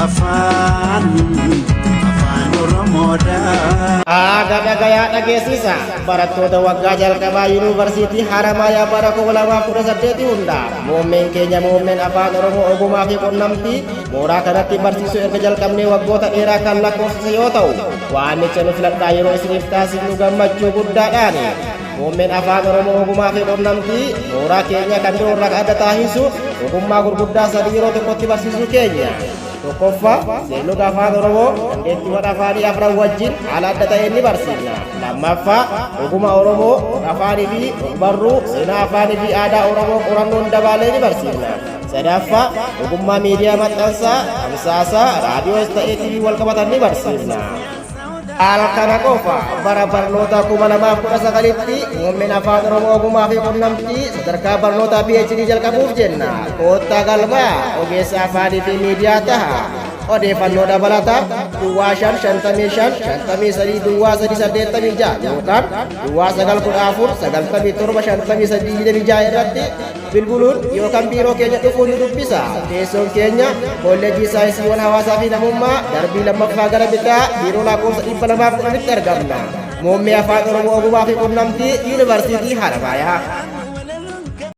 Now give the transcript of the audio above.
afaan oromoodha. Agada gaya dhageessisa barattoota waggaa jalqabaa yuunivarsiitii Haramaayaa bara 2018 hundaa muummeen keenya muummeen afaan oromoo ogummaa fi qunnamtii mooraa kanatti barsiisuu erga jalqabnee waggoota dheeraa kan lakkoofsise yoo ta'u waamicha nu filadhaa yeroo isiniif taasifnu gammachuu guddaadhaani. Muummeen afaan oromoo ogummaa fi qunnamtii mooraa keenya kan biroo irraa adda taasisu ogummaa gurguddaa sadii yeroo tokkotti barsiisuu keenya. Tokkoffaa seenuuga afaan oromoo dandeettiiwwan afaanii afran wajjin haala adda ta'een ni barsiifna. Lammaffaa ogummaa oromoo afaanii fi barruu seenaa afaanii fi aadaa oromoo qorannoon dabaalee ni barsiifna. Sadaffaa ogummaa miidiyaa maxxansaa tamsaasaa raadiyoos ta'ee TV wal qabatan ni barsiifna. Alkana qofa bara barnoota 2019tti muummeen afaan oromoo ogummaa fi qunnamtii sadarkaa barnoota PhD jalqabuuf jenna. Koottaa galmaa ogeessa afaanii fi miidiyaa taha. Odeeffannoo dabalataa duwwaa 555 duwwaa 386 yookaan duwwaa 914 irratti bilbiluun yookaan biiroo keenya dhufuun nu dubbisa. Teessoon keenya kolleejjii saayinsiiwwan hawaasaa fi namummaa darbii lammaffaa gara bitaa biiroo lakkoofsa 210tti argamna. Muummee afaan oromoo ogummaa fi qunnamtii yuunivarsiitii Haramaayaa.